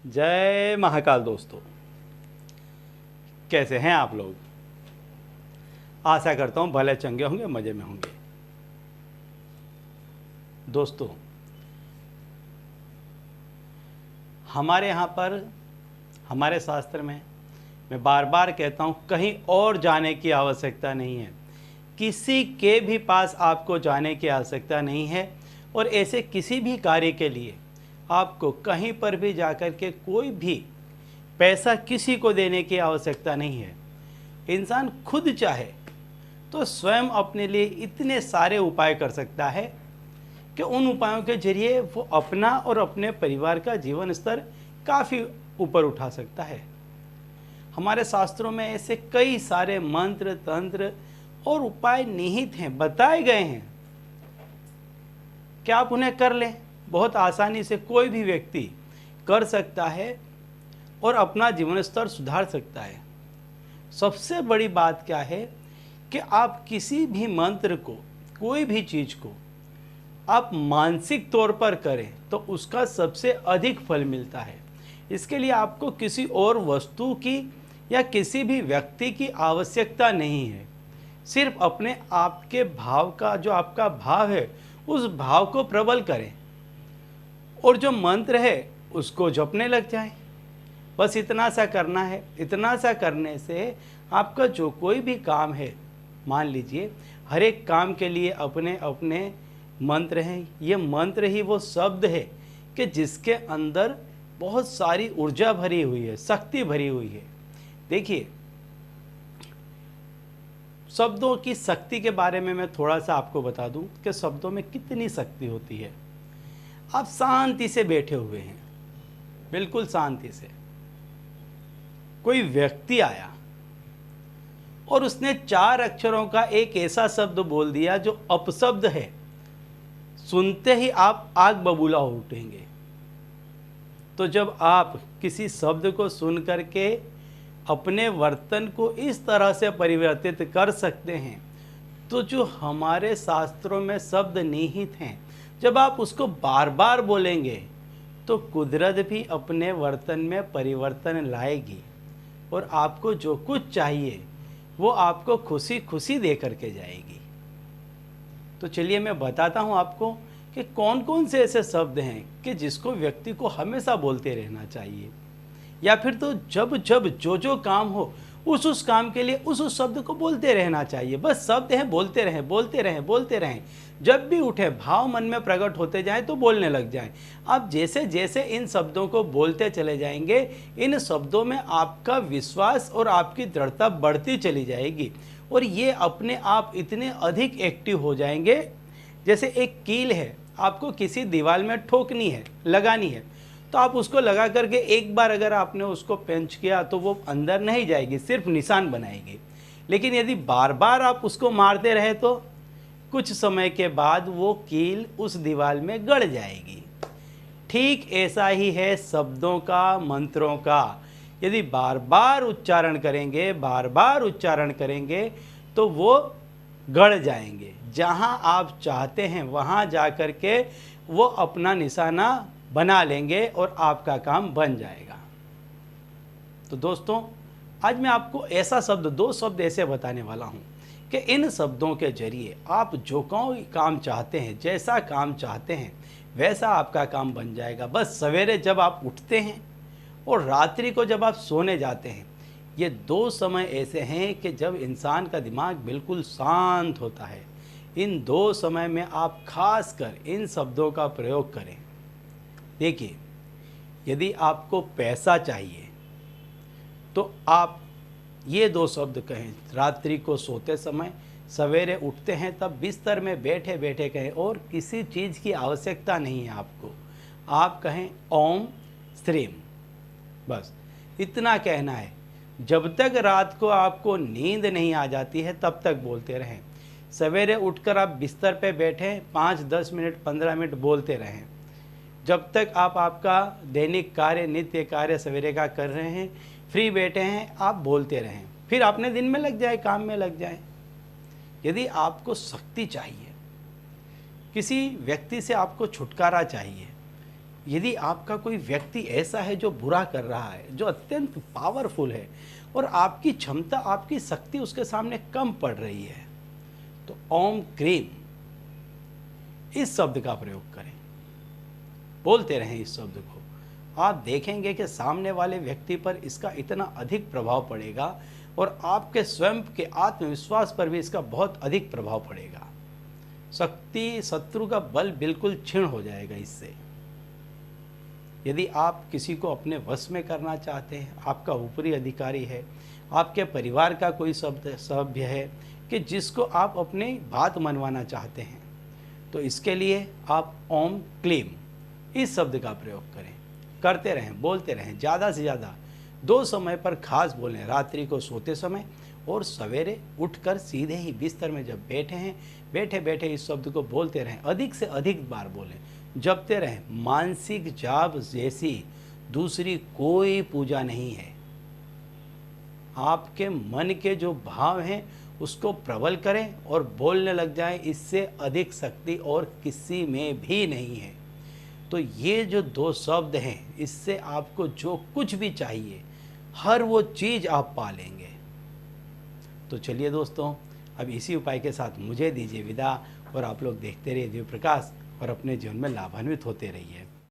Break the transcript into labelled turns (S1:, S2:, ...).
S1: जय महाकाल दोस्तों, कैसे हैं आप लोग। आशा करता हूं भले चंगे होंगे, मज़े में होंगे। दोस्तों, हमारे यहाँ पर हमारे शास्त्र में मैं बार बार कहता हूँ, कहीं और जाने की आवश्यकता नहीं है। किसी के भी पास आपको जाने की आवश्यकता नहीं है। और ऐसे किसी भी कार्य के लिए आपको कहीं पर भी जाकर के कोई भी पैसा किसी को देने की आवश्यकता नहीं है। इंसान खुद चाहे तो स्वयं अपने लिए इतने सारे उपाय कर सकता है कि उन उपायों के जरिए वो अपना और अपने परिवार का जीवन स्तर काफ़ी ऊपर उठा सकता है। हमारे शास्त्रों में ऐसे कई सारे मंत्र, तंत्र और उपाय निहित हैं, बताए गए हैं कि आप उन्हें कर लें। बहुत आसानी से कोई भी व्यक्ति कर सकता है और अपना जीवन स्तर सुधार सकता है। सबसे बड़ी बात क्या है कि आप किसी भी मंत्र को, कोई भी चीज़ को आप मानसिक तौर पर करें तो उसका सबसे अधिक फल मिलता है। इसके लिए आपको किसी और वस्तु की या किसी भी व्यक्ति की आवश्यकता नहीं है। सिर्फ अपने आपके भाव का, जो आपका भाव है, उस भाव को प्रबल करें और जो मंत्र है उसको जपने लग जाए। बस इतना सा करना है। इतना सा करने से आपका जो कोई भी काम है, मान लीजिए हर एक काम के लिए अपने अपने मंत्र हैं। ये मंत्र ही वो शब्द है कि जिसके अंदर बहुत सारी ऊर्जा भरी हुई है, शक्ति भरी हुई है। देखिए, शब्दों की शक्ति के बारे में मैं थोड़ा सा आपको बता दूं कि शब्दों में कितनी शक्ति होती है। आप शांति से बैठे हुए हैं, बिल्कुल शांति से। कोई व्यक्ति आया और उसने 4 अक्षरों का एक ऐसा शब्द बोल दिया जो अपशब्द है। सुनते ही आप आग बबूला हो उठेंगे। तो जब आप किसी शब्द को सुन करके अपने वर्तन को इस तरह से परिवर्तित कर सकते हैं, तो जो हमारे शास्त्रों में शब्द निहित हैं, जब आप उसको बार बार बोलेंगे तो कुदरत भी अपने वर्तन में परिवर्तन लाएगी और आपको जो कुछ चाहिए वो आपको खुशी खुशी दे करके जाएगी। तो चलिए मैं बताता हूँ आपको कि कौन कौन से ऐसे शब्द हैं कि जिसको व्यक्ति को हमेशा बोलते रहना चाहिए, या फिर तो जब जब जो काम हो उस काम के लिए उस शब्द को बोलते रहना चाहिए। बस शब्द हैं, बोलते रहें, बोलते रहें, बोलते रहें। जब भी उठे, भाव मन में प्रकट होते जाएं तो बोलने लग जाएं। आप जैसे जैसे इन शब्दों को बोलते चले जाएंगे, इन शब्दों में आपका विश्वास और आपकी दृढ़ता बढ़ती चली जाएगी और ये अपने आप इतने अधिक एक्टिव हो जाएंगे। जैसे एक कील है, आपको किसी दीवार में ठोकनी है, लगानी है, तो आप उसको लगा करके एक बार अगर आपने उसको पेंच किया तो वो अंदर नहीं जाएगी, सिर्फ निशान बनाएगी। लेकिन यदि बार बार आप उसको मारते रहे तो कुछ समय के बाद वो कील उस दीवार में गड़ जाएगी। ठीक ऐसा ही है शब्दों का, मंत्रों का। यदि बार बार उच्चारण करेंगे, बार बार उच्चारण करेंगे तो वो गड़ जाएंगे। जहाँ आप चाहते हैं वहाँ जा कर के वो अपना निशाना बना लेंगे और आपका काम बन जाएगा। तो दोस्तों, आज मैं आपको ऐसा शब्द, 2 शब्द ऐसे बताने वाला हूँ कि इन शब्दों के जरिए आप जो कोई काम चाहते हैं, जैसा काम चाहते हैं, वैसा आपका काम बन जाएगा। बस सवेरे जब आप उठते हैं और रात्रि को जब आप सोने जाते हैं, ये 2 समय ऐसे हैं कि जब इंसान का दिमाग बिल्कुल शांत होता है। इन 2 समय में आप खासकर इन शब्दों का प्रयोग करें। देखिए, यदि आपको पैसा चाहिए तो आप ये 2 शब्द कहें। रात्रि को सोते समय, सवेरे उठते हैं तब बिस्तर में बैठे बैठे कहें और किसी चीज़ की आवश्यकता नहीं है आपको। आप कहें ओम श्रीम, बस इतना कहना है। जब तक रात को आपको नींद नहीं आ जाती है तब तक बोलते रहें। सवेरे उठकर आप बिस्तर पे बैठें, 5-10 मिनट, 15 मिनट बोलते रहें। जब तक आप आपका दैनिक कार्य, नित्य कार्य सवेरे का कर रहे हैं, फ्री बैठे हैं, आप बोलते रहें। फिर अपने दिन में लग जाए, काम में लग जाए। यदि आपको शक्ति चाहिए, किसी व्यक्ति से आपको छुटकारा चाहिए, यदि आपका कोई व्यक्ति ऐसा है जो बुरा कर रहा है, जो अत्यंत पावरफुल है और आपकी क्षमता, आपकी शक्ति उसके सामने कम पड़ रही है, तो ओम क्रीम इस शब्द का प्रयोग करें, बोलते रहें इस शब्द को। आप देखेंगे कि सामने वाले व्यक्ति पर इसका इतना अधिक प्रभाव पड़ेगा और आपके स्वयं के आत्मविश्वास पर भी इसका बहुत अधिक प्रभाव पड़ेगा। शक्ति, शत्रु का बल बिल्कुल क्षीण हो जाएगा इससे। यदि आप किसी को अपने वश में करना चाहते हैं, आपका ऊपरी अधिकारी है, आपके परिवार का कोई सभ्य है कि जिसको आप अपनी बात मनवाना चाहते हैं, तो इसके लिए आप ओम क्लीम इस शब्द का प्रयोग करें, करते रहें, बोलते रहें, ज़्यादा से ज़्यादा 2 समय पर खास बोलें, रात्रि को सोते समय और सवेरे उठकर सीधे ही बिस्तर में जब बैठे हैं, बैठे बैठे इस शब्द को बोलते रहें, अधिक से अधिक बार बोलें, जपते रहें। मानसिक जाप जैसी दूसरी कोई पूजा नहीं है। आपके मन के जो भाव हैं उसको प्रबल करें और बोलने लग जाएं, इससे अधिक शक्ति और किसी में भी नहीं है। तो ये जो 2 शब्द हैं, इससे आपको जो कुछ भी चाहिए हर वो चीज़ आप पा लेंगे। तो चलिए दोस्तों, अब इसी उपाय के साथ मुझे दीजिए विदा और आप लोग देखते रहिए दिव्य प्रकाश और अपने जीवन में लाभान्वित होते रहिए।